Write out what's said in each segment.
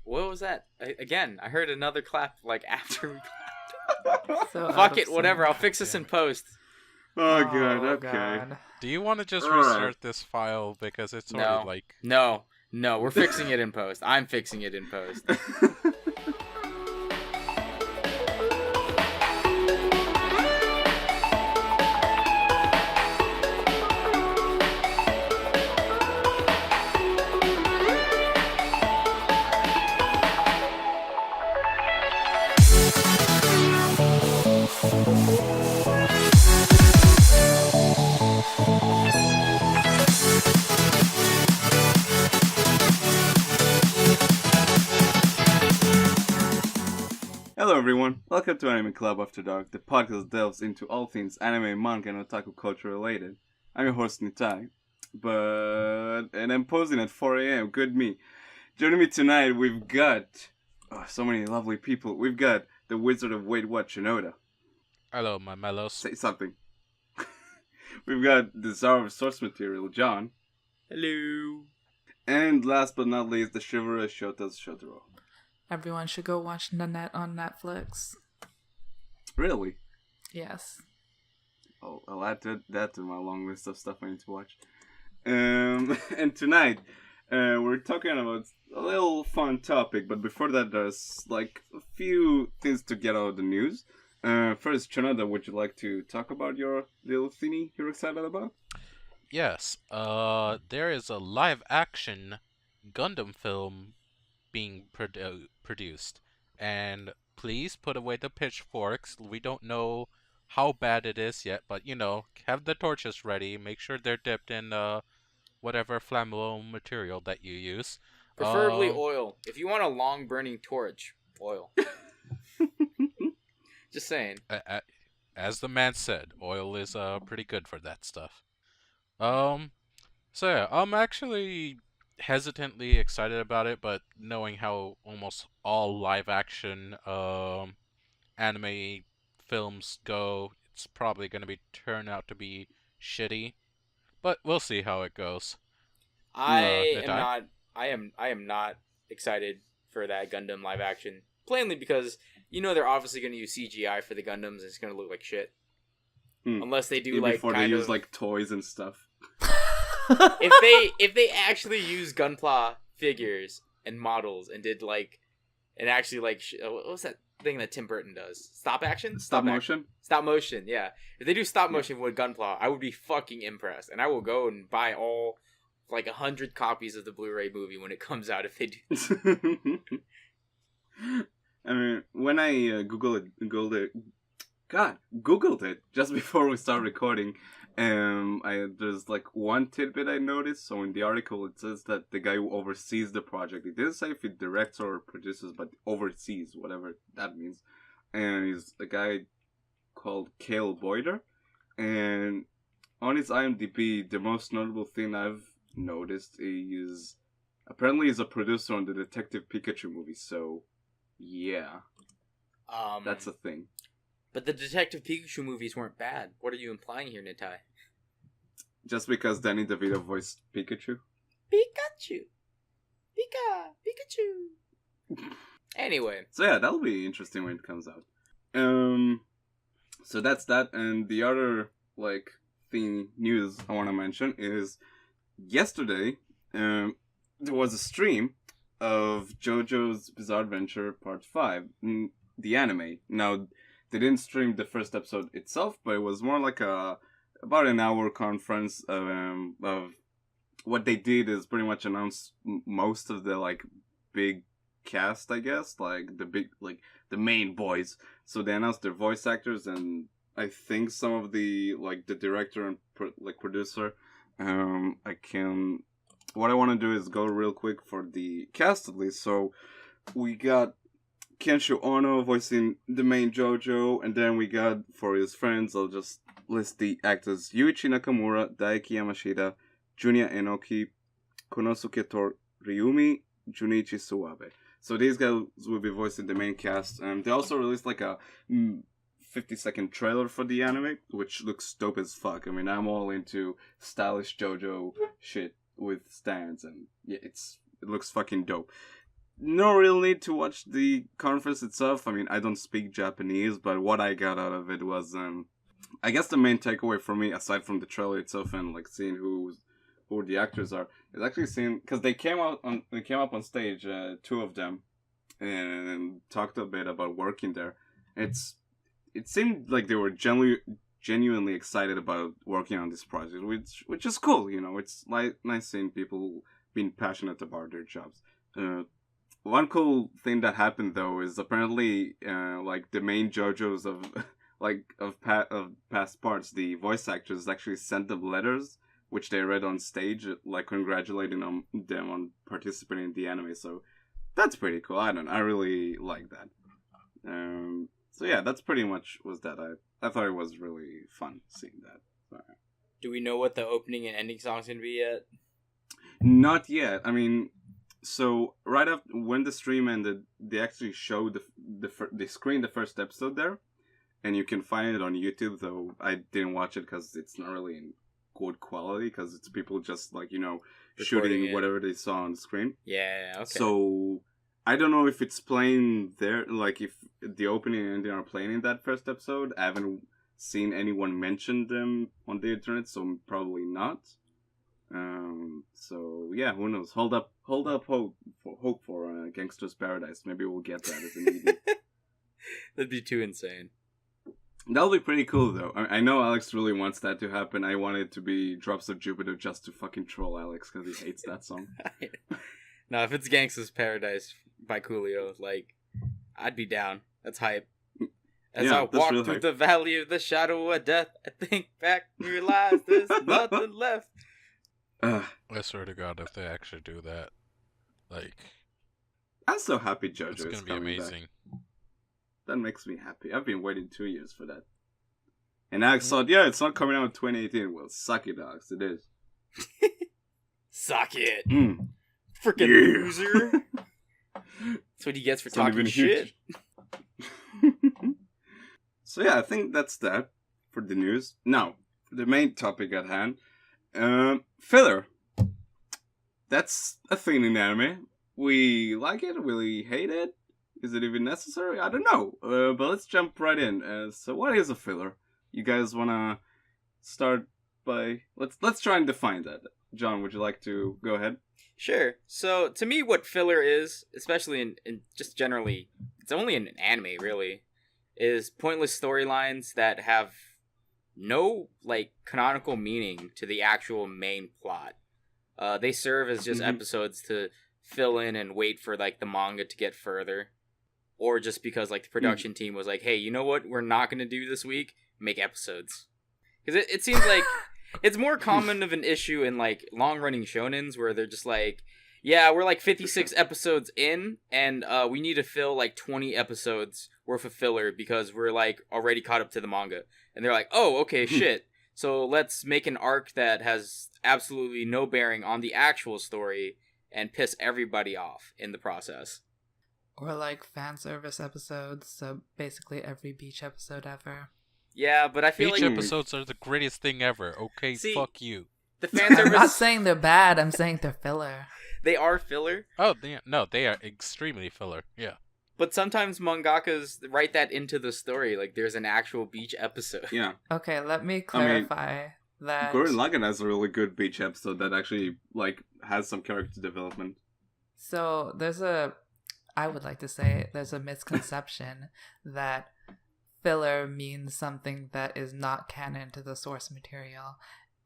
What was that? Again, I heard another clap like after we So Fuck it, whatever. I'll fix this in post. Oh god, okay. God. Do you want to just Alright. restart this file because it's already like... No, we're fixing it in post. I'm fixing it in post. Hello everyone, welcome to Anime Club After Dark, the podcast that delves into all things anime, manga, and otaku culture related. I'm your host Nitai, and I'm posing at 4 a.m. Good me. Joining me tonight, we've got so many lovely people. We've got the Wizard of Wait What Shinoda. Hello, my mellows. Say something. We've got the Czar of Source Material, John. Hello. And last but not least, the chivalrous Shota's Shotaro. Everyone should go watch Nanette on Netflix. Really? Yes. I'll add that to my long list of stuff I need to watch. And tonight, we're talking about a little fun topic, but before that, there's like a few things to get out of the news. First, Shinoda, would you like to talk about your little thingy you're excited about? Yes, there is a live-action Gundam film being produced, and please put away the pitchforks. We don't know how bad it is yet, but have the torches ready. Make sure they're dipped in whatever flammable material that you use. Preferably oil. If you want a long burning torch, oil. Just saying. As the man said, oil is pretty good for that stuff. So yeah, I'm actually hesitantly excited about it, but knowing how almost all live action anime films go, it's probably going to turn out to be shitty, but we'll see how it goes. I am not excited for that Gundam live action, plainly because they're obviously going to use CGI for the Gundams and it's going to look like shit. Unless they do before they use like toys and stuff. if they actually use Gunpla figures and models and did what was that thing that Tim Burton does? Stop motion, yeah. If they do stop motion with Gunpla, I would be fucking impressed, and I will go and buy all 100 copies of the Blu-ray movie when it comes out if they do. I mean, when I googled it just before we start recording. There's one tidbit I noticed. So in the article it says that the guy who oversees the project, it didn't say if he directs or produces, but oversees, whatever that means. And he's a guy called Cale Boyder. And on his IMDb, the most notable thing I've noticed is apparently he's a producer on the Detective Pikachu movie. So yeah, that's a thing. But the Detective Pikachu movies weren't bad. What are you implying here, Nitai? Just because Danny DeVito voiced Pikachu? Pikachu! Pikachu! Anyway. So yeah, that'll be interesting when it comes out. So that's that. And the other, news I want to mention is yesterday, there was a stream of JoJo's Bizarre Adventure Part 5, the anime. Now, they didn't stream the first episode itself, but it was more like about an hour conference of what they did is pretty much announce most of the big cast, I guess, the main boys. So they announced their voice actors and I think some of the the director and producer. What I want to do is go real quick for the cast at least. So we got Kensho Ono voicing the main JoJo, and then we got, for his friends, I'll just list the actors: Yuichi Nakamura, Daiki Yamashita, Junya Enoki, Konosuke Ryumi, Junichi Suwabe. So these guys will be voicing the main cast. They also released a 50-second trailer for the anime, which looks dope as fuck. I mean, I'm all into stylish JoJo shit with stands, and yeah, it looks fucking dope. no real need to watch the conference itself. I mean, I don't speak Japanese, but what I got out of it was, I guess the main takeaway for me, aside from the trailer itself and like seeing who the actors are, is actually seeing, because they came up on stage, two of them, and talked a bit about working there. It seemed like they were genuinely excited about working on this project, which is cool. You know, it's nice seeing people being passionate about their jobs. One cool thing that happened though is apparently like the main JoJo's of past parts, the voice actors actually sent them letters which they read on stage, like congratulating them on participating in the anime. So that's pretty cool. I really like that. So yeah, that's pretty much was that. I thought it was really fun seeing that. So. Do we know what the opening and ending song's gonna be yet? Not yet. I mean, so right after when the stream ended, they actually showed they screened the first episode there, and you can find it on YouTube. Though I didn't watch it because it's not really in good quality, because it's people just like shooting whatever they saw on the screen. Yeah. Okay. So I don't know if it's playing there, like if the opening and ending are playing in that first episode. I haven't seen anyone mention them on the internet, so probably not. So yeah, who knows? Hold up hope for Gangster's Paradise. Maybe we'll get that as an ED. That'd be too insane. That'll be pretty cool though. I know Alex really wants that to happen. I want it to be Drops of Jupiter just to fucking troll Alex because he hates that song. No, if it's Gangsta's Paradise by Coolio, like, I'd be down. That's hype. As I walk through the valley of the shadow of death, I think back and realize there's nothing left. I swear to God, if they actually do that, like, I'm so happy JoJo is coming back. It's gonna be amazing. That makes me happy. I've been waiting 2 years for that. And Alex thought, yeah, it's not coming out in 2018. Well, suck it, Alex. It is. Suck it. Freaking loser. That's what he gets for talking shit. So yeah, I think that's that for the news. Now, for the main topic at hand. Filler. That's a thing in anime. We like it, we hate it. Is it even necessary? I don't know. But let's jump right in. So what is a filler? You guys wanna start by let's try and define that. John, would you like to go ahead? Sure. So to me, what filler is, especially in just generally, it's only in anime really, is pointless storylines that have no like canonical meaning to the actual main plot. They serve as just episodes to fill in and wait for like the manga to get further, or just because like the production team was like, hey, you know what we're not going to do this week? Make episodes. Because it seems like it's more common of an issue in like long running shonens where they're just like, yeah, we're like 56 episodes in and we need to fill like 20 episodes worth of filler because we're like already caught up to the manga. And they're like, oh, okay, shit. So let's make an arc that has absolutely no bearing on the actual story and piss everybody off in the process. Or like fan service episodes, so basically every beach episode ever. Yeah, but I feel beach like episodes are the greatest thing ever. Okay, see, fuck you. The fan service. I'm not saying they're bad. I'm saying they're filler. They are filler. Oh, no, they are extremely filler. Yeah. But sometimes mangakas write that into the story, like there's an actual beach episode. Yeah. Okay, let me clarify that. Gurren Lagann has a really good beach episode that actually like has some character development. So I would like to say there's a misconception that filler means something that is not canon to the source material.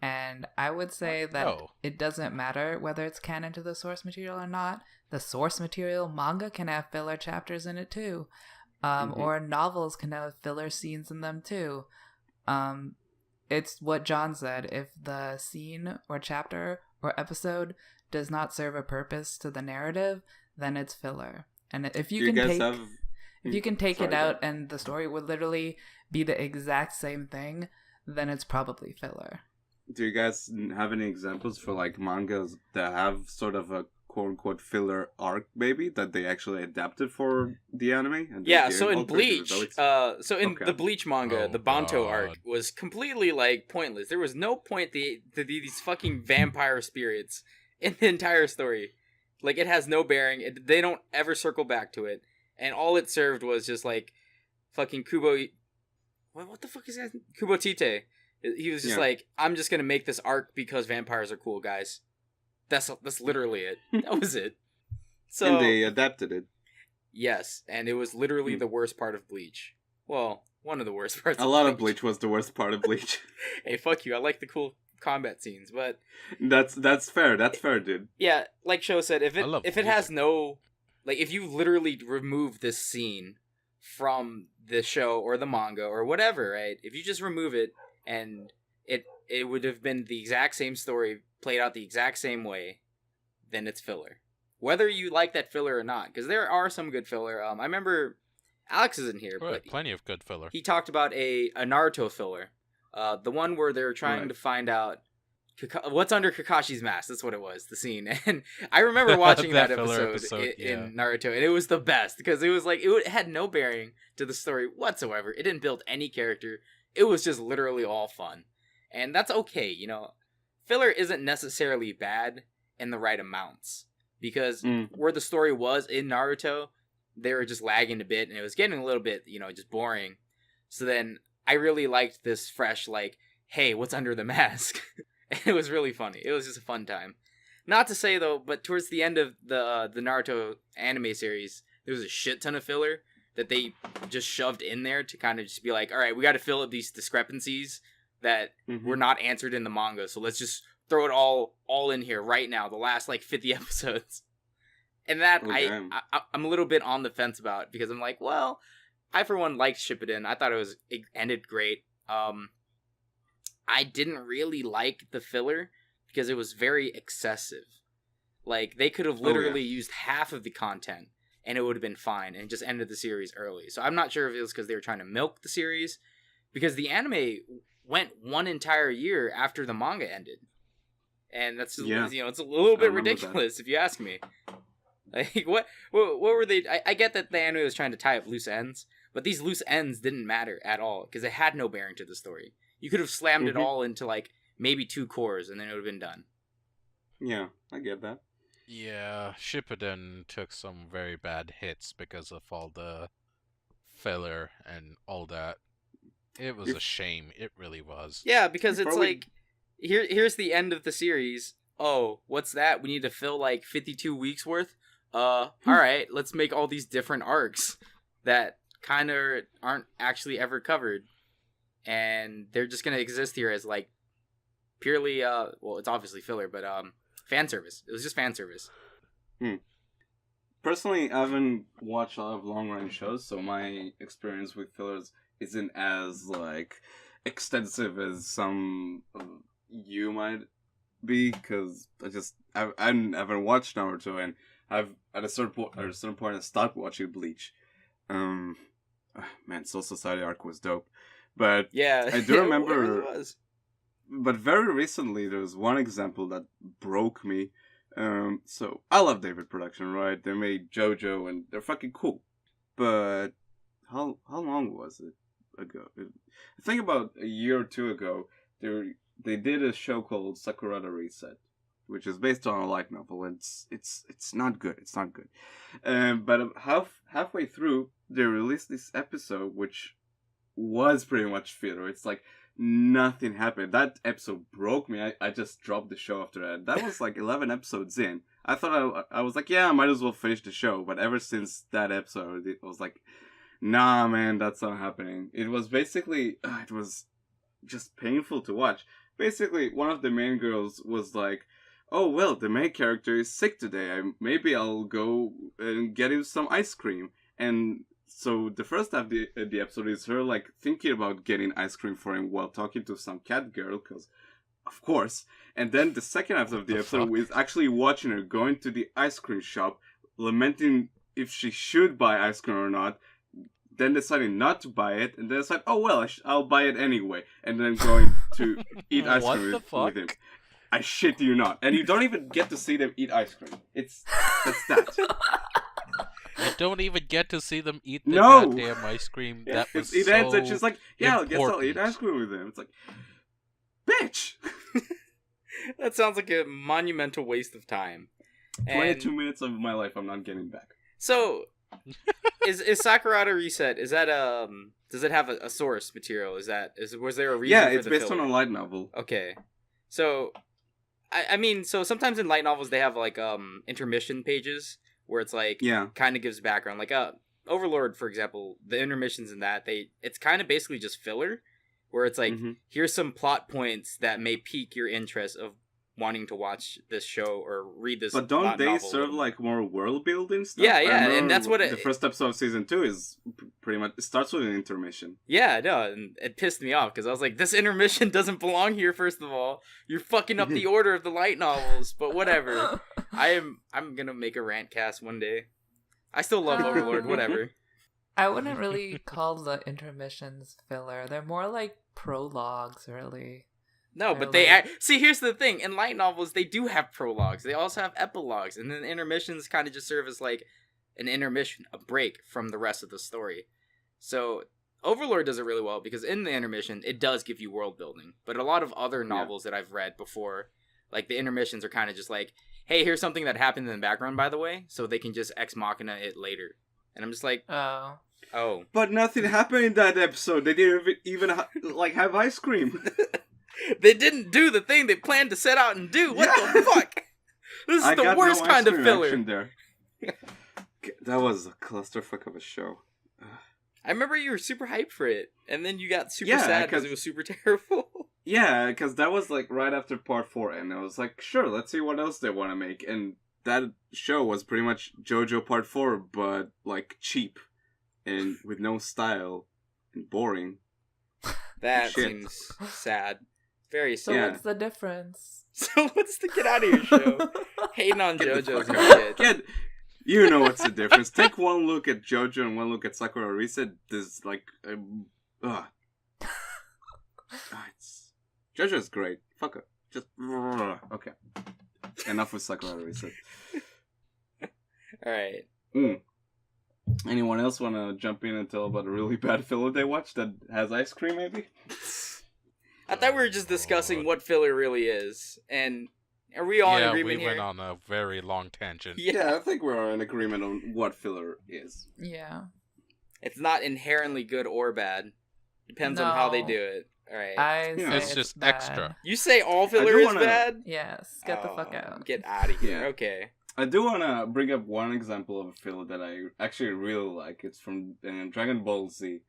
And I would say that it doesn't matter whether it's canon to the source material or not. The source material manga can have filler chapters in it too. Or novels can have filler scenes in them too. It's what John said. If the scene or chapter or episode does not serve a purpose to the narrative, then it's filler. And if you can take it out and the story would literally be the exact same thing, then it's probably filler. Do you guys have any examples for like mangas that have sort of a quote-unquote filler arc maybe that they actually adapted for the anime? And yeah, so in Bleach, the Bleach manga, the Banto arc was completely like pointless. There was no point to these fucking vampire spirits in the entire story. Like, it has no bearing. They don't ever circle back to it. And all it served was just, like, fucking Kubo... What the fuck is that? Kubo Tite. He was just like, I'm just gonna make this arc because vampires are cool, guys. That's literally it. That was it. So, and they adapted it. Yes, and it was literally the worst part of Bleach. Well, one of the worst parts. A lot of Bleach was the worst part of Bleach. Hey, fuck you. I like the cool combat scenes, but that's fair. That's fair, dude. Yeah, like Sho said, if it has no, like, if you literally remove this scene from the show or the manga or whatever, right? If you just remove it and it would have been the exact same story played out the exact same way, then it's filler. Whether you like that filler or not, because there are some good filler. I remember Alex isn't here, but plenty of good filler. He talked about a Naruto filler, the one where they're trying to find out what's under Kakashi's mask. That's what it was, the scene. And I remember watching that episode in Naruto, and it was the best because it was like it had no bearing to the story whatsoever. It didn't build any character. It was just literally all fun, and that's okay. You know, filler isn't necessarily bad in the right amounts. Because where the story was in Naruto, they were just lagging a bit, and it was getting a little bit, just boring. So then I really liked this fresh, like, hey, what's under the mask? It was really funny. It was just a fun time. Not to say, though, but towards the end of the Naruto anime series, there was a shit ton of filler that they just shoved in there to kind of just be like, all right, we got to fill up these discrepancies that were not answered in the manga, so let's just throw it all in here right now, the last, 50 episodes. And that, I'm a little bit on the fence about, because I'm like, well, I, for one, liked Shippuden. I thought it ended great. I didn't really like the filler, because it was very excessive. Like, they could have literally used half of the content, and it would have been fine, and just ended the series early. So I'm not sure if it was because they were trying to milk the series, because the anime went one entire year after the manga ended. And that's it's a little bit ridiculous if you ask me. Like what were they? I get that the anime was trying to tie up loose ends, but these loose ends didn't matter at all because it had no bearing to the story. You could have slammed it all into maybe 2 cores and then it would have been done. Yeah, I get that. Yeah, Shippuden took some very bad hits because of all the filler and all that. It was a shame. It really was. Yeah, because it's like, here's the end of the series. Oh, what's that? We need to fill 52 weeks worth? Alright, let's make all these different arcs that kind of aren't actually ever covered. And they're just going to exist here as purely, well, it's obviously filler, but fan service. It was just fan service. Personally, I haven't watched a lot of long-run shows, so my experience with fillers isn't as extensive as some you might be, because I haven't watched Naruto, and I've at a certain point I stopped watching Bleach. Man, Soul Society arc was dope, but yeah, I do remember. It really was. But very recently, there was one example that broke me. So I love David Production, right? They made JoJo, and they're fucking cool. But how long was it ago? I think about a year or two ago, they did a show called Sakurada Reset, which is based on a light novel. It's not good. It's not good. But halfway through, they released this episode, which was pretty much filler. It's nothing happened. That episode broke me. I just dropped the show after that. That was 11 episodes in. I thought I was yeah, I might as well finish the show. But ever since that episode, it was nah, man, that's not happening. It was basically, it was just painful to watch. Basically, one of the main girls was oh, well, the main character is sick today. Maybe I'll go and get him some ice cream. And so the first half of the episode is her thinking about getting ice cream for him while talking to some cat girl, because of course. And then the second half of the episode is actually watching her going to the ice cream shop, lamenting if she should buy ice cream or not, then deciding not to buy it, and then decide, oh well, I'll buy it anyway, and then going to eat ice cream with him. I shit you not. And you don't even get to see them eat ice cream. That's that. I don't even get to see them eat the goddamn ice cream. That was it ends and she's yeah, I guess I'll important. eat ice cream with him. It's bitch! That sounds like a monumental waste of time. And 22 minutes of my life I'm not getting back. So, is Sakurada Reset, is that, does it have a source material? Was there a reason for it's the based filler? on a light novel. Okay. So, I mean, so sometimes in light novels they have, like, intermission pages where it's, like, kind of gives background. Like, Overlord, for example, the intermissions in that, it's kind of basically just filler, where it's like, here's some plot points that may pique your interest of wanting to watch this show or read this. But don't they serve like more world building stuff? Yeah, and that's what the first episode of season 2 is pretty much. It starts with an intermission. Yeah, no, and it pissed me off because I was like, this intermission doesn't belong here. First of all, you're fucking up the order of the light novels. But whatever, I'm gonna make a rant cast one day. I still love Overlord. Whatever. I wouldn't really call the intermissions filler. They're more like prologues, really. No, but see, here's the thing. In light novels, they do have prologues. They also have epilogues. And then intermissions kind of just serve as, like, an intermission, a break from the rest of the story. So, Overlord does it really well, because in the intermission, it does give you world building. But a lot of other novels that I've read before, like, the intermissions are kind of just like, hey, here's something that happened in the background, by the way, so they can just ex machina it later. And I'm just like, oh. But nothing happened in that episode. They didn't even, have ice cream. They didn't do the thing they planned to set out and do. What the fuck? This is the worst kind of filler. There. That was a clusterfuck of a show. I remember you were super hyped for it, and then you got super sad because it was super terrible. Yeah, because that was like right after part 4, and I was like, sure, let's see what else they want to make. And that show was pretty much JoJo part 4, but like cheap and with no style and boring. That seems sad. Very sad. So what's the difference? So what's the get out of your show? Hating on JoJo's and shit. You know what's the difference. Take one look at JoJo and one look at Sakura Reset. There's like... JoJo's great. Fuck it. Just... Okay. Enough with Sakura Reset. Alright. Anyone else want to jump in and tell about a really bad filler they watched that has ice cream, maybe? I thought we were just discussing what filler really is, and are we all in agreement here? Yeah, we went on a very long tangent. Yeah, I think we're in agreement on what filler is. Yeah. It's not inherently good or bad. Depends on how they do it. Alright. It's just bad. extra. You say all filler is bad? Yes, get the fuck out. Get out of here. Okay. I do want to bring up one example of a filler that I actually really like. It's from Dragon Ball Z.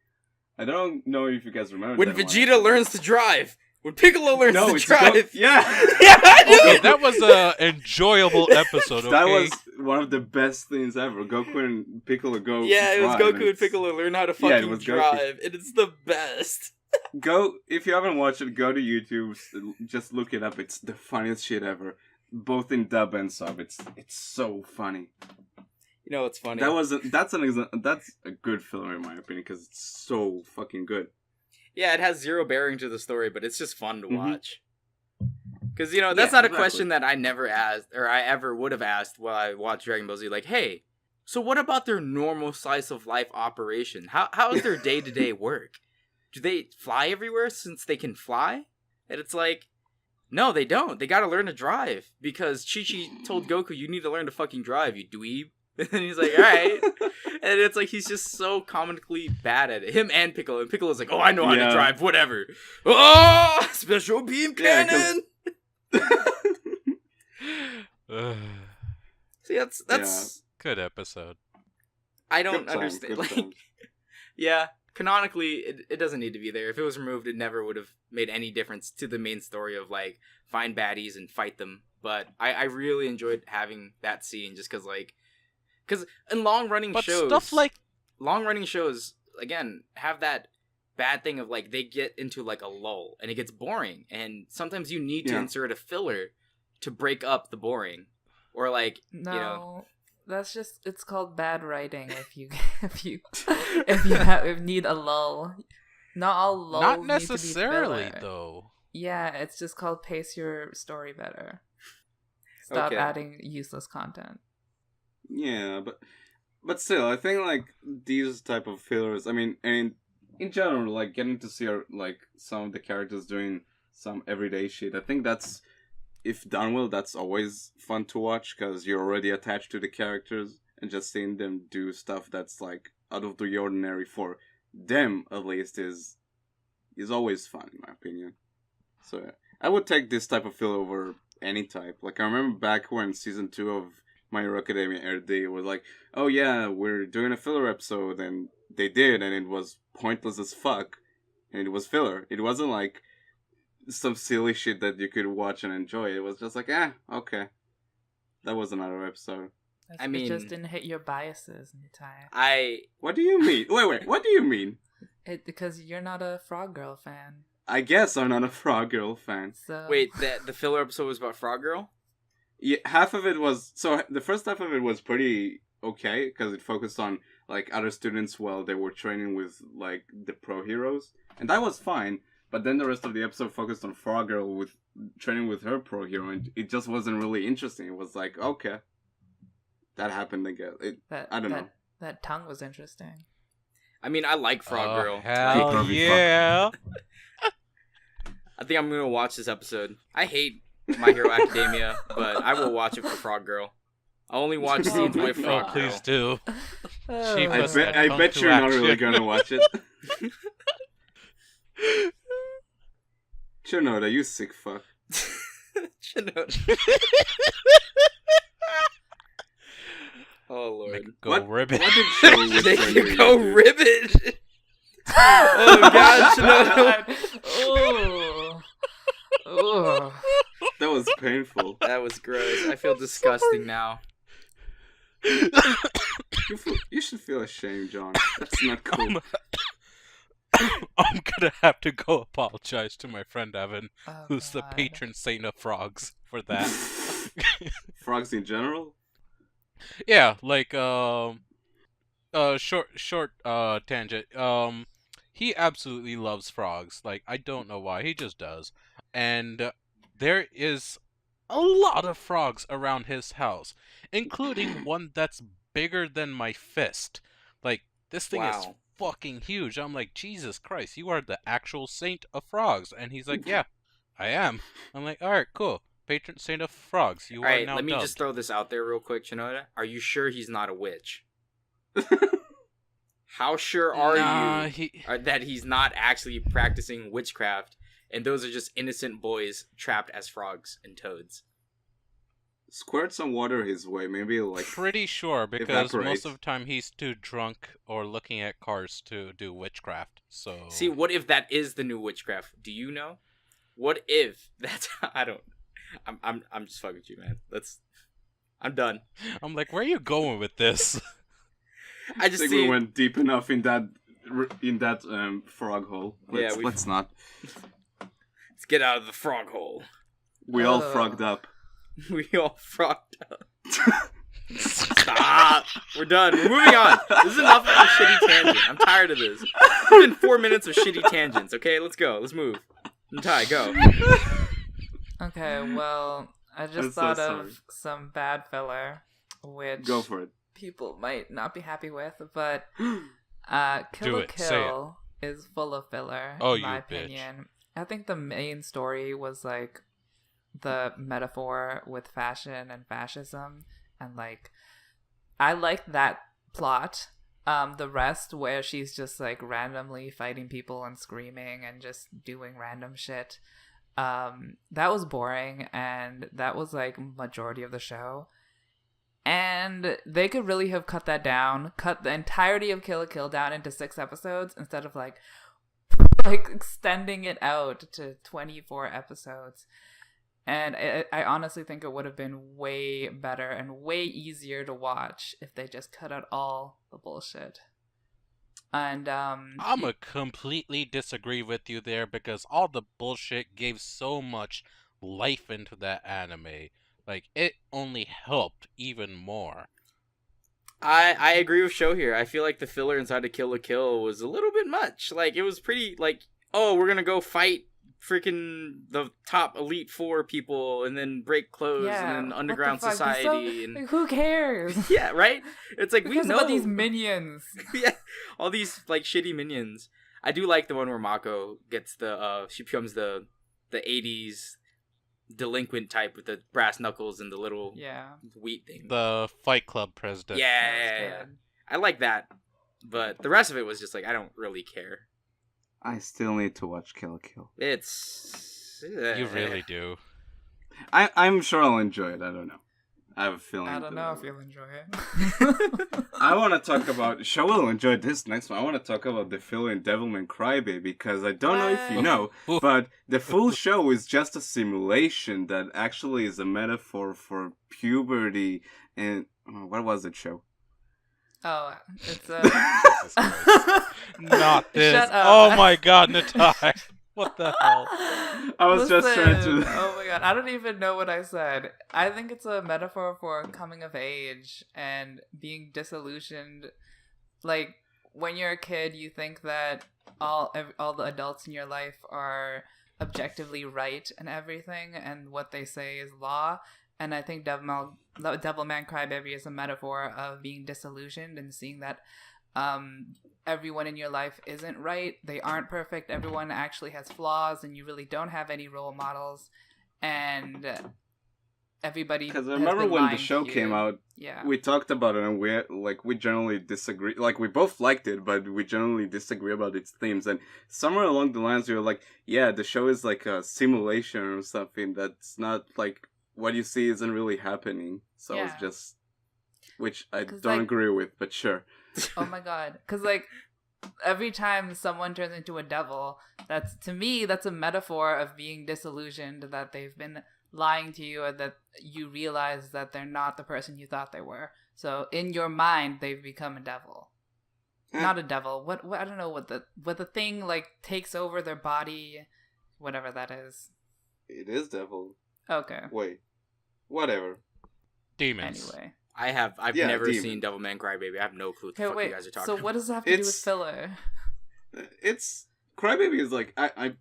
I don't know if you guys remember when Vegeta learns to drive. When Piccolo learns to drive. Yeah, I do. Okay, that was an enjoyable episode. Okay? That was one of the best things ever. Goku and Piccolo go. Yeah, it was Goku and Piccolo learn how to fucking drive. It is the best. If you haven't watched it, go to YouTube. Just look it up. It's the funniest shit ever. Both in dub and sub. It's so funny. You know what's funny? That's a good filler in my opinion because it's so fucking good. Yeah, it has zero bearing to the story, but it's just fun to watch. Because that's not a question that I never asked or I ever would have asked while I watched Dragon Ball Z. Like, hey, so what about their normal slice of life operation? How is their day-to-day work? Do they fly everywhere since they can fly? And it's like, no, they don't. They gotta learn to drive because Chi-Chi told Goku, you need to learn to fucking drive, you dweeb. And he's like, alright. And it's like, he's just so comically bad at it. Him and Piccolo. And Piccolo's like, oh, I know how to drive, whatever. Oh, special beam cannon! See, that's... Good episode. I don't understand. Yeah, canonically, it doesn't need to be there. If it was removed, it never would have made any difference to the main story of, like, find baddies and fight them. But I really enjoyed having that scene just because, like... Because in long-running shows... stuff like... Long-running shows, again, have that bad thing of, like, they get into, like, a lull. And it gets boring. And sometimes you need to insert a filler to break up the boring. Or, like, that's just, it's called bad writing if you need a lull. Not all lulls Not necessarily, need to be filler. though. Yeah, it's just called pace your story better. Stop adding useless content. Yeah, but still, I think, like, these type of fillers, I mean, and in general, like, getting to see, like, some of the characters doing some everyday shit, I think if done well, that's always fun to watch because you're already attached to the characters, and just seeing them do stuff that's like out of the ordinary for them at least is always fun in my opinion. So yeah, I would take this type of filler over any type. Like I remember back when season 2 of My Hero Academia aired, they were like, "Oh yeah, we're doing a filler episode," and they did, and it was pointless as fuck, and it was filler. It wasn't like some silly shit that you could watch and enjoy. It was just like, okay, that was another episode. I mean, it just didn't hit your biases, Nitai. What do you mean? Wait, what do you mean? Because you're not a Frog Girl fan. I guess I'm not a Frog Girl fan. So... Wait, the filler episode was about Frog Girl? Yeah, half of it was... So, the first half of it was pretty okay, because it focused on, like, other students while they were training with, like, the pro heroes. And that was fine, but then the rest of the episode focused on Frog Girl with training with her pro hero, and it just wasn't really interesting. It was like, okay. That happened again. I don't know. That tongue was interesting. I mean, I like Frog Girl. Hell yeah! I think I'm gonna watch this episode. I hate My Hero Academia, but I will watch it for Frog Girl. I only watch scenes with Frog Girl. Please do. I bet you're not really gonna watch it. Shinoda, you sick fuck. Shinoda. Oh lord. Go ribbit. What did show There you go, ribbit. Oh god, Shinoda. Oh. That was painful. That was gross. I feel disgusting now. You should feel ashamed, John. That's not cool. I'm gonna have to go apologize to my friend Evan, who's the God. patron saint of frogs, for that. Frogs in general? Yeah, like short tangent. He absolutely loves frogs. Like, I don't know why, he just does. And there is a lot of frogs around his house, including one that's bigger than my fist. Like, this thing is fucking huge. I'm like, Jesus Christ, you are the actual saint of frogs. And he's like, yeah, I am. I'm like, alright, cool. Patron saint of frogs. You are now let me dubbed. just throw this out there real quick, Shinoda. Are you sure he's not a witch? How sure are you that he's not actually practicing witchcraft, and those are just innocent boys trapped as frogs and toads? Squirt some water his way, maybe like... Pretty sure, because evaporate. most of the time he's too drunk or looking at cars to do witchcraft, so... See, what if that is the new witchcraft? Do you know? What if that's... I don't... I'm just fucking with you, man. I'm done. I'm like, where are you going with this? I just think we went deep enough in that frog hole. Let's not. Let's get out of the frog hole. We all frogged up. We all frogged up. Stop. We're done. We're moving on. This is enough of a shitty tangent. I'm tired of this. It's been 4 minutes of shitty tangents. Okay, let's go. Let's move. Ty, go. Okay, well, I just thought of some bad filler, which go for it. People might not be happy with, but Kill la Kill is full of filler, in my opinion. I think the main story was like the metaphor with fashion and fascism, and like I liked that plot. The rest, where she's just like randomly fighting people and screaming and just doing random shit, that was boring, and that was like majority of the show. And they could really have cut that down, cut the entirety of Kill la Kill down into 6 episodes instead of like extending it out to 24 episodes. And I honestly think it would have been way better and way easier to watch if they just cut out all the bullshit. And I'ma completely disagree with you there, because all the bullshit gave so much life into that anime. Like, it only helped even more. I agree with Show here. I feel like the filler inside of Kill la Kill was a little bit much. Like, it was pretty, like, oh, we're gonna go fight freaking the top elite 4 people and then break clothes and then underground society. And like, who cares? Yeah, right? It's like, we know about these minions. Yeah, all these, like, shitty minions. I do like the one where Mako gets she becomes the 80s delinquent type with the brass knuckles and the little wheat thing. The Fight Club president. Yeah. I like that, but the rest of it was just like I don't really care. I still need to watch Kill la Kill. You really do. I'm sure I'll enjoy it. I don't know. I have a feeling. I don't know if you'll enjoy it. I want to talk about. Show will enjoy this next one. I want to talk about the filler in Devilman Crybaby because I don't know if you know, but the full show is just a simulation that actually is a metaphor for puberty and what was it show? Oh, it's not this. Shut up. Oh my God, Natai. What the hell? I was just trying to. Oh my God, I don't even know what I said. I think it's a metaphor for coming of age and being disillusioned. Like when you're a kid, you think that all the adults in your life are objectively right and everything, and what they say is law. And I think Devilman Crybaby is a metaphor of being disillusioned and seeing that everyone in your life isn't right. They aren't perfect. Everyone actually has flaws, and you really don't have any role models. And everybody. Because I remember when the show came out, yeah, we talked about it, and we generally disagree. Like we both liked it, but we generally disagree about its themes. And somewhere along the lines, we were like, "Yeah, the show is like a simulation or something. That's not like what you see isn't really happening." So it's just, which I don't agree with, but sure. Oh my God. Because, like, every time someone turns into a devil, to me, that's a metaphor of being disillusioned, that they've been lying to you, or that you realize that they're not the person you thought they were. So, in your mind, they've become a devil. Not a devil. What I don't know what the thing, like, takes over their body, whatever that is. It is devil. Okay. Wait. Whatever. Demons. Anyway. I've never seen Devilman Crybaby. I have no clue what the fuck you guys are talking about. So what does that have to do with filler? It's Crybaby is like I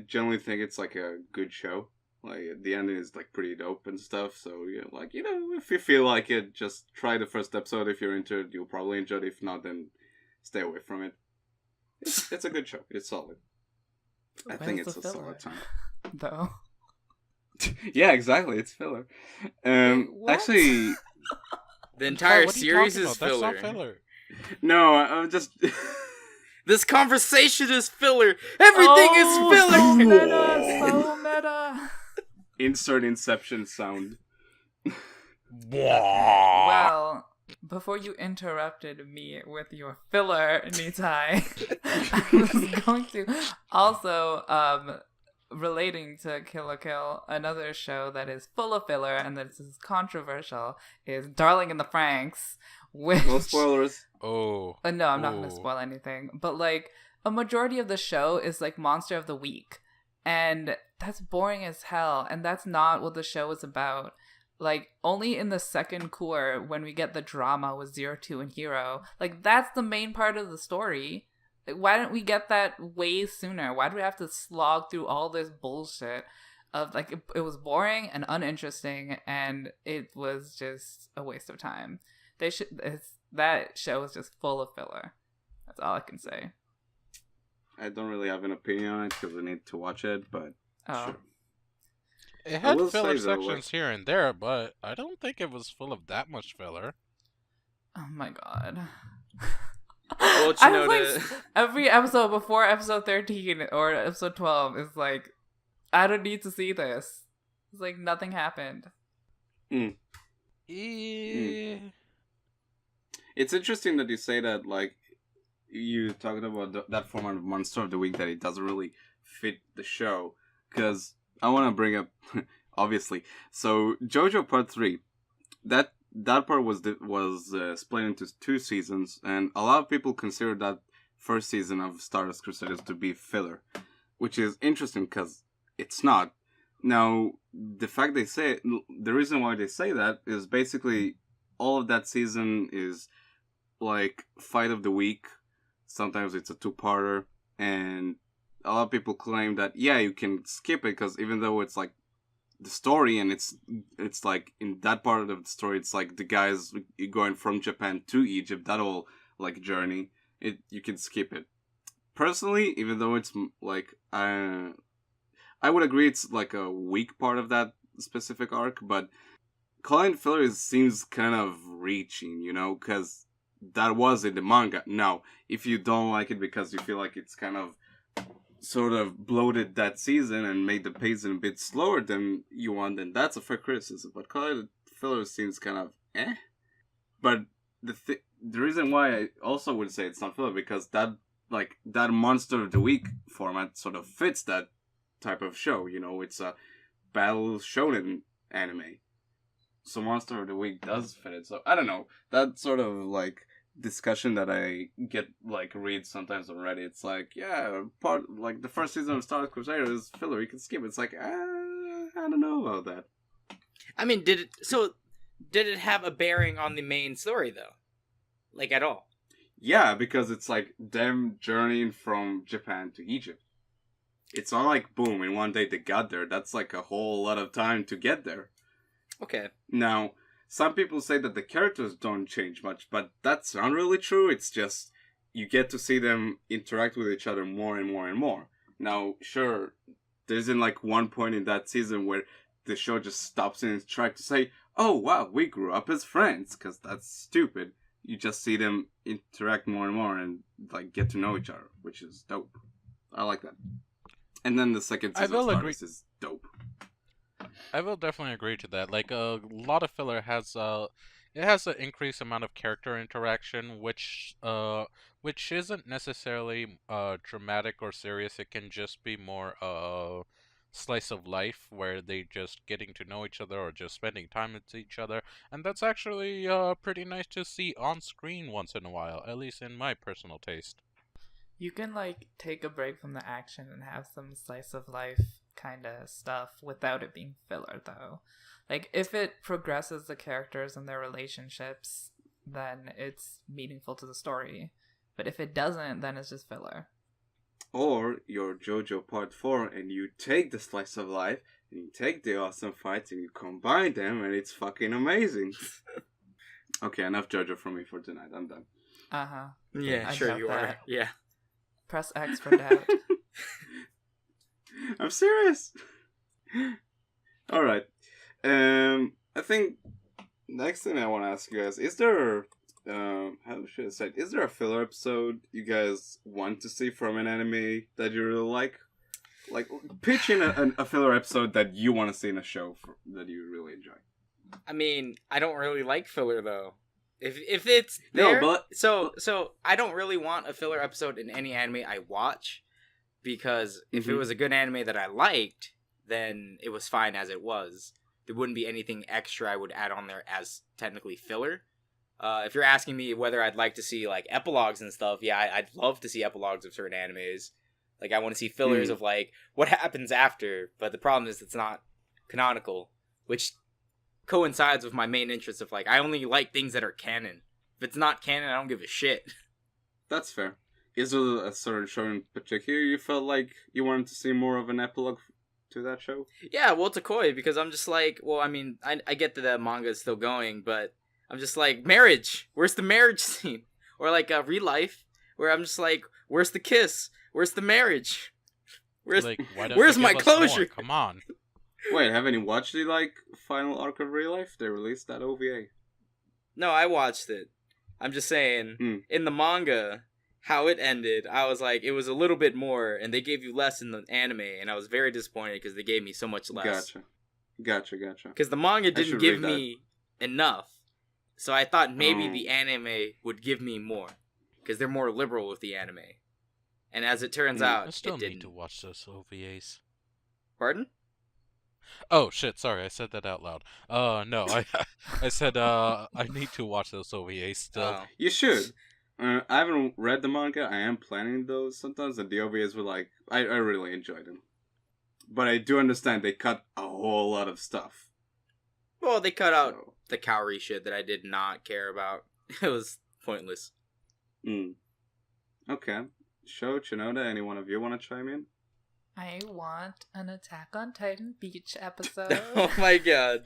generally think it's like a good show. Like the ending is like pretty dope and stuff. So like if you feel like it, just try the first episode. If you're into it, you'll probably enjoy it. If not, then stay away from it. It's a good show. It's solid. I think it's a solid time. Though. Yeah, exactly. It's filler. Actually. The entire series is filler. That's not filler. No, I'm just. This conversation is filler. Everything is filler. So meta, so meta. Insert Inception sound. Well, before you interrupted me with your filler, Nitai, I was going to also relating to Kill la Kill, another show that is full of filler and that is controversial is Darling in the Franxx, which... No spoilers. Oh. No, I'm not going to spoil anything. But, like, a majority of the show is, like, Monster of the Week. And that's boring as hell. And that's not what the show is about. Like, only in the second cour, when we get the drama with 02 and Hero, like, that's the main part of the story. Why didn't we get that way sooner? Why do we have to slog through all this bullshit of, like, it was boring and uninteresting, and it was just a waste of time. That show is just full of filler. That's all I can say. I don't really have an opinion on it because I need to watch it, but sure. It had filler sections here and there, but I don't think it was full of that much filler. Oh my God. Well, every episode before episode 13 or episode 12 is like, I don't need to see this. It's like nothing happened. It's interesting that you say that, like, you talked about that format of Monster of the Week, that it doesn't really fit the show. Because I want to bring up, obviously, so JoJo Part 3, that part was split into 2 seasons, and a lot of people consider that first season of Stardust Crusaders to be filler, which is interesting because it's not. Now, the reason why they say that is basically all of that season is like Fight of the Week. Sometimes it's a 2-parter, and a lot of people claim that you can skip it because even though it's like the story, and it's like in that part of the story, it's like the guys going from Japan to Egypt, that whole like journey, you can skip it. Personally, even though it's like I I would agree it's like a weak part of that specific arc, but calling it filler seems kind of reaching, because that was in the manga. Now, if you don't like it because you feel like it's kind of sort of bloated that season and made the pacing a bit slower than you want, then that's a fair criticism. But calling it filler seems kind of But the reason why I also would say it's not filler because that Monster of the Week format sort of fits that type of show. It's a battle shonen anime, so Monster of the Week does fit it. So I don't know, that sort of discussion that I get read sometimes on Reddit. It's the first season of Star Wars Crusader is filler, you can skip it. It's I don't know about that. I mean, did it have a bearing on the main story though, at all? Yeah, because it's them journeying from Japan to Egypt. It's not boom, in one day they got there. That's a whole lot of time to get there. Okay. Now, some people say that the characters don't change much, but that's not really true. It's just you get to see them interact with each other more and more and more. Now, sure, there isn't one point in that season where the show just stops in its track to say, oh wow, we grew up as friends, because that's stupid. You just see them interact more and more and get to know each other, which is dope. I like that. And then the second season of Star Wars is dope. I will definitely agree to that. A lot of filler has it has an increased amount of character interaction, which isn't necessarily dramatic or serious. It can just be more slice of life where they just getting to know each other or just spending time with each other, and that's actually pretty nice to see on screen once in a while, at least in my personal taste. You can take a break from the action and have some slice of life kind of stuff without it being filler though. If it progresses the characters and their relationships, then it's meaningful to the story. But if it doesn't, then it's just filler. Or you're JoJo Part 4 and you take the slice of life and you take the awesome fights and you combine them and it's fucking amazing. Okay, enough JoJo from me for tonight. I'm done. Uh-huh. Yeah, sure you are. Yeah. Press X for doubt. I'm serious. Alright. I think next thing I want to ask you guys, is there how should I say it? Is there a filler episode you guys want to see from an anime that you really like? Pitch in a filler episode that you want to see in a show that you really enjoy. I mean, I don't really like filler though. If it's there, no, but so I don't really want a filler episode in any anime I watch, because if it was a good anime that I liked, then it was fine as it was. There wouldn't be anything extra I would add on there as technically filler. If you're asking me whether I'd like to see epilogues and stuff, yeah, I'd love to see epilogues of certain animes. I want to see fillers of what happens after, but the problem is it's not canonical, which coincides with my main interest of I only like things that are canon. If it's not canon, I don't give a shit. That's fair. Is there a certain show in particular you felt like you wanted to see more of an epilogue to that show? Yeah, well, Takoi, because I'm just well, I mean, I get that the manga is still going, but I'm just marriage. Where's the marriage scene? Or Real Life, where I'm just where's the kiss? Where's the marriage? Where's my closure? More? Come on. Wait, haven't you watched the final arc of Real Life? They released that OVA. No, I watched it. I'm just saying, in the manga, how it ended, I was it was a little bit more, and they gave you less in the anime, and I was very disappointed because they gave me so much less. Gotcha. Because the manga didn't give me enough, so I thought maybe the anime would give me more, because they're more liberal with the anime. And as it turns out, I still it didn't. need to watch those OVAs. Pardon? Oh shit! Sorry, I said that out loud. No, I said I need to watch those OVAs still. Oh. You should. I haven't read the manga. I am planning those sometimes, and the OVAs were I really enjoyed them. But I do understand they cut a whole lot of stuff. Well, they cut out the Kaori shit that I did not care about. It was pointless. Okay. Sho, Chinoda, any one of you want to chime in? I want an Attack on Titan beach episode. Oh my god.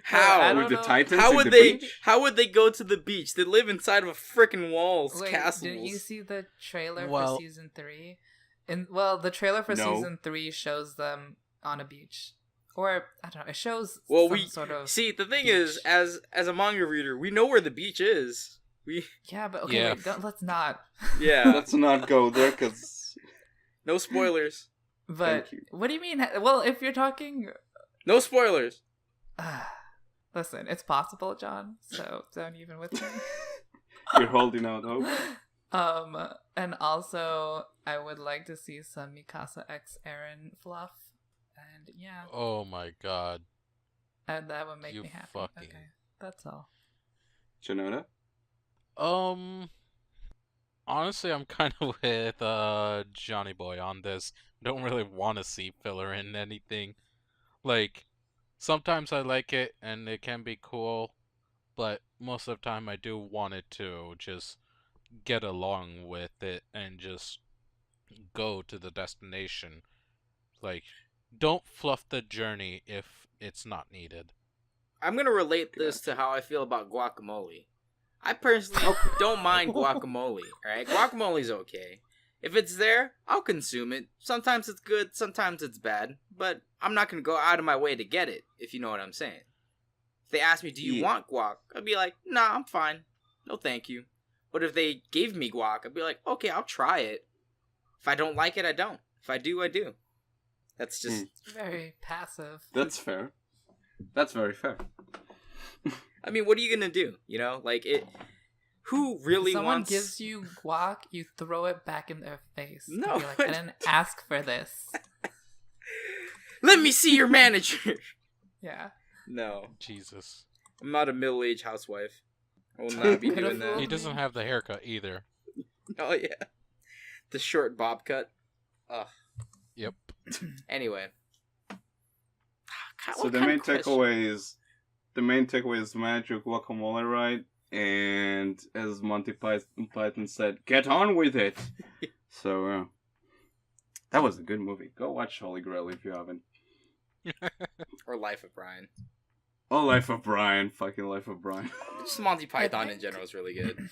How? With the Titans beach? How would they go to the beach? They live inside of a freaking walls, Wait, castles. didn't you see the trailer for season 3? The trailer for No. season 3 shows them on a beach, or I don't know. It shows sort of. See, the thing beach. is, as a manga reader, we know where the beach is. Yeah, but okay, Yeah. wait, let's not. Yeah. Let's not go there, because... No spoilers. But Thank you. what do you mean? Well, if you're talking, No spoilers. listen, it's possible, John. So don't even with me. You're holding out hope. And also, I would like to see some Mikasa X Eren fluff, and yeah, Oh my god. and that would make You me happy. fucking- Okay, that's all. Shinoda? Honestly, I'm kind of with Johnny Boy on this. I don't really want to see filler in anything. Like, sometimes I like it and it can be cool, but most of the time I do want it to just get along with it and just go to the destination. Like, don't fluff the journey if it's not needed. I'm gonna relate this to how I feel about guacamole. I personally don't mind guacamole, alright? Guacamole's okay. If it's there, I'll consume it. Sometimes it's good, sometimes it's bad, but I'm not gonna go out of my way to get it, if you know what I'm saying. If they ask me, do you want guac? I'd be like, nah, I'm fine. No thank you. But if they gave me guac, I'd be like, okay, I'll try it. If I don't like it, I don't. If I do, I do. That's just... Very passive. That's fair. That's very fair. I mean, what are you gonna do? You know, like it. Who really If someone wants? gives you guac, you throw it back in their face. and No, be like, I didn't ask for this. Let me see your manager. Yeah. No, Jesus. I'm not a middle-aged housewife. I will not be doing Pitiful. that. He doesn't have the haircut either. Oh yeah, the short bob cut. Ugh. Yep. Anyway. So the main takeaway is magic guacamole, right? And as Monty Python said, get on with it. So that was a good movie. Go watch Holy Grail if you haven't. Or Life of Brian. Oh, Life of Brian, fucking Life of Brian. Just Monty Python in think- general is really good.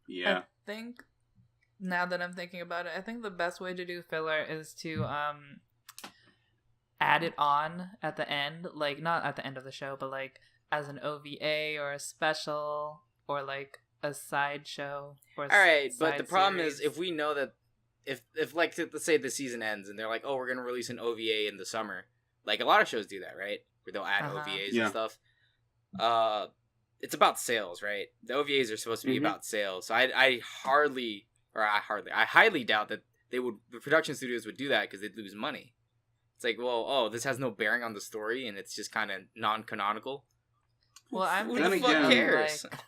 Yeah. I think, now that I'm thinking about it, I think the best way to do filler is to add it on at the end. Like, not at the end of the show, but like as an OVA or a special or like a sideshow. All right, but the problem is if we know that if like let's say the season ends and they're like, oh, we're gonna release an OVA in the summer, like a lot of shows do that, right? Where they'll add OVAs Yeah. and stuff. It's about sales, right? The OVAs are supposed to be about sales, so I highly doubt that the production studios would do that because they'd lose money. It's like, well, this has no bearing on the story and it's just kind of non-canonical. Well, I'm Who the Then fuck again- cares? like,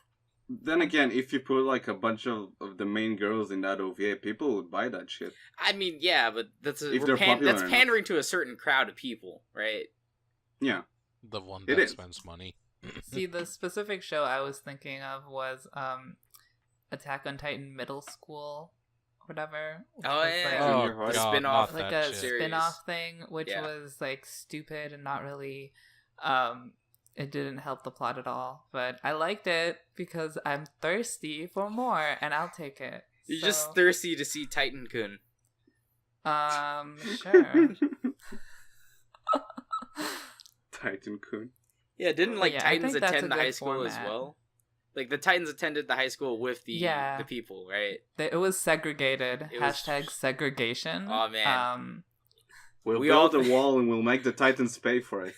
Then again, if you put like a bunch of the main girls in that OVA, people would buy that shit. I mean, yeah, but that's If they're popular enough. pandering to a certain crowd of people, right? Yeah. The one It that is. spends money. see, the specific show I was thinking of was Attack on Titan Middle School, whatever. which Oh, was, yeah. like, Oh, Oh, God, God, spin-off, not like that a shit. series. spin-off thing, which Yeah. was like stupid and not really it didn't help the plot at all. But I liked it because I'm thirsty for more and I'll take it. You're So, just thirsty to see Titan Kun. sure. Titan Kun. Yeah, didn't like Yeah, I Titans think that's attend a the good high school as format. well? Like the Titans attended the high school with the Yeah. people, right? It was segregated. It was- Hashtag segregation. Oh, man. We'll We build all- a wall and we'll make the Titans pay for it.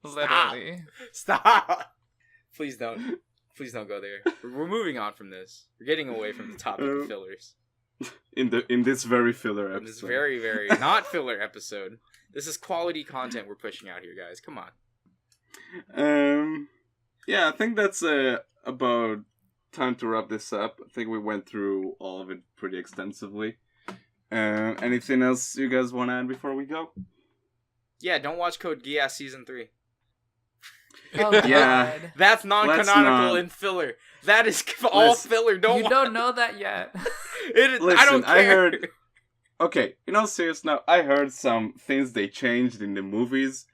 Literally. Stop! Please don't. Please don't go there. We're moving on from this. We're getting away from the topic of fillers. In this very filler In episode. this very, very not filler episode. This is quality content we're pushing out here, guys. Come on. Yeah, I think that's about time to wrap this up. I think we went through all of it pretty extensively. Anything else you guys want to add before we go? Yeah, don't watch Code Geass Season 3. Oh, God. Yeah. That's non-canonical not. in filler. That is all Listen. filler. Don't You watch don't know that yet. it. I Listen, don't care. I heard- Okay, serious now, I heard some things they changed in the movies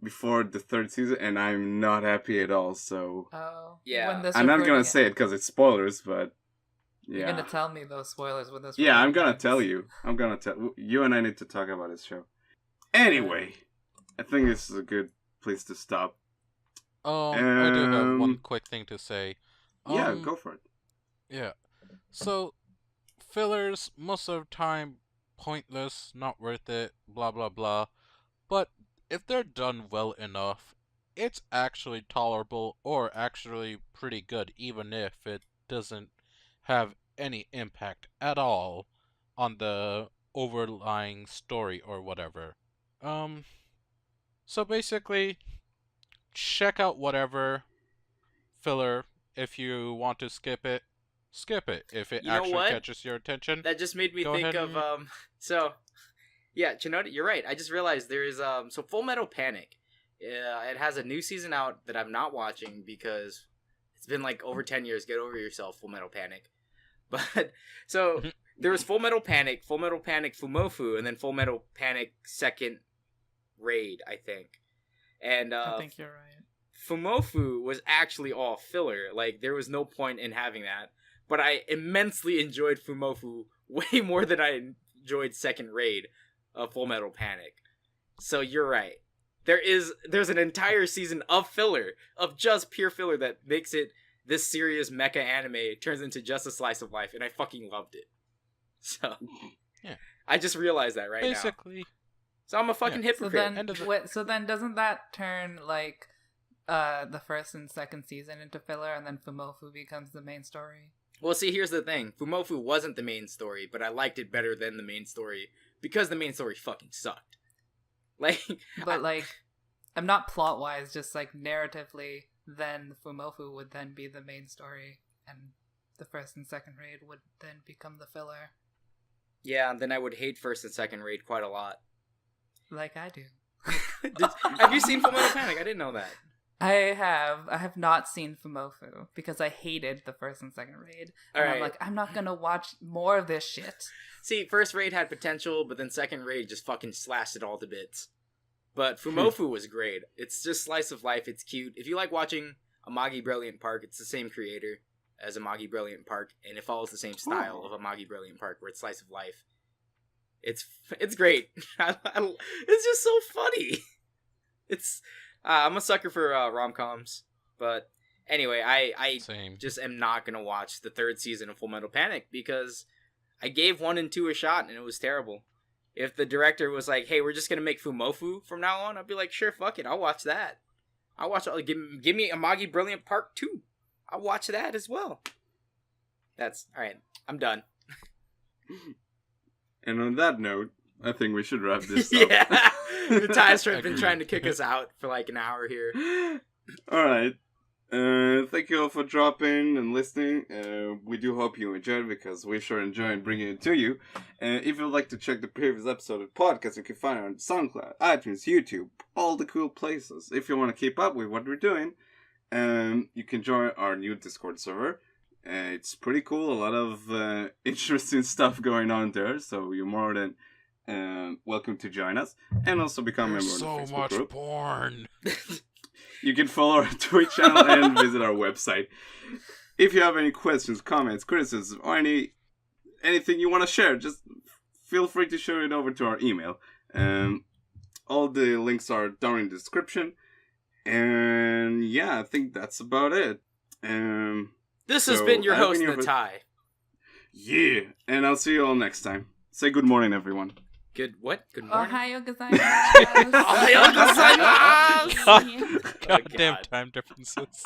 before the third season, and I'm not happy at all, so... Oh. Yeah. When this I'm not gonna recording- say it because it's spoilers, but... You're gonna tell me those spoilers when this. Yeah, I'm gonna tell you. I'm gonna tell you, and I need to talk about this show. Anyway, I think this is a good place to stop. I do have one quick thing to say. Yeah, go for it. Yeah. So, fillers, most of the time, pointless, not worth it, blah blah blah. But if they're done well enough, it's actually tolerable or actually pretty good, even if it doesn't have any impact at all on the overlying story or whatever. So basically, check out whatever filler. If you want to skip it, skip it. If it actually catches your attention, that just made me think of So, yeah, Chinoda, you're right. I just realized there is so Full Metal Panic. It has a new season out that I'm not watching because it's been like over 10 years. Get over yourself, Full Metal Panic. But so there was Full Metal Panic Fumofu, and then Full Metal Panic Second Raid, I think. And I think you're right. Fumofu was actually all filler. Like, there was no point in having that. But I immensely enjoyed Fumofu way more than I enjoyed Second Raid of Full Metal Panic. So you're right. There's an entire season of filler, of just pure filler, that makes it this serious mecha anime turns into just a slice of life, and I fucking loved it. So, yeah. I just realized that right now. So I'm a fucking hypocrite. So then doesn't that turn, like, the first and second season into filler, and then Fumofu becomes the main story? Well, see, here's the thing. Fumofu wasn't the main story, but I liked it better than the main story, because the main story fucking sucked. Like, I'm not plot-wise, just, like, narratively, then Fumofu would then be the main story, and the first and second raid would then become the filler. Yeah, and then I would hate first and second raid quite a lot. Like I do. Have you seen Full Metal Panic? I didn't know that. I have not seen Fumofu because I hated the first and second raid. And I'm like, I'm not gonna watch more of this shit. See, first raid had potential, but then second raid just fucking slashed it all to bits. But Fumofu was great. It's just slice of life. It's cute. If you like watching Amagi Brilliant Park, it's the same creator as Amagi Brilliant Park, and it follows the same style of Amagi Brilliant Park, where it's slice of life. It's great. It's just so funny. It's I'm a sucker for rom-coms, but anyway, I just am not gonna watch the third season of Full Metal Panic because I gave 1 and 2 a shot and it was terrible. If the director was like, "Hey, we're just gonna make Fumofu from now on," I'd be like, "Sure, fuck it, I'll watch that. I'll watch. Give me Amagi Brilliant Park 2. I'll watch that as well." That's all right. I'm done. And on that note, I think we should wrap this up. Yeah, the Ty's been trying to kick us out for like an hour here. All right. Thank you all for dropping and listening. We do hope you enjoyed because we sure enjoyed bringing it to you. If you'd like to check the previous episode of the podcast, you can find it on SoundCloud, iTunes, YouTube, all the cool places. If you want to keep up with what we're doing, you can join our new Discord server. It's pretty cool. A lot of interesting stuff going on there, so you're more than welcome to join us and also become a member of the Facebook so much group. Porn. You can follow our Twitch channel and visit our website. If you have any questions, comments, criticisms, or anything you want to share, just feel free to shoot it over to our email. All the links are down in the description. And yeah, I think that's about it. This has been your host, Natai. Yeah, and I'll see you all next time. Say good morning, everyone. Good what? Good morning. Ohayo gozaimasu. Ohayo gozaimasu. Goddamn time differences.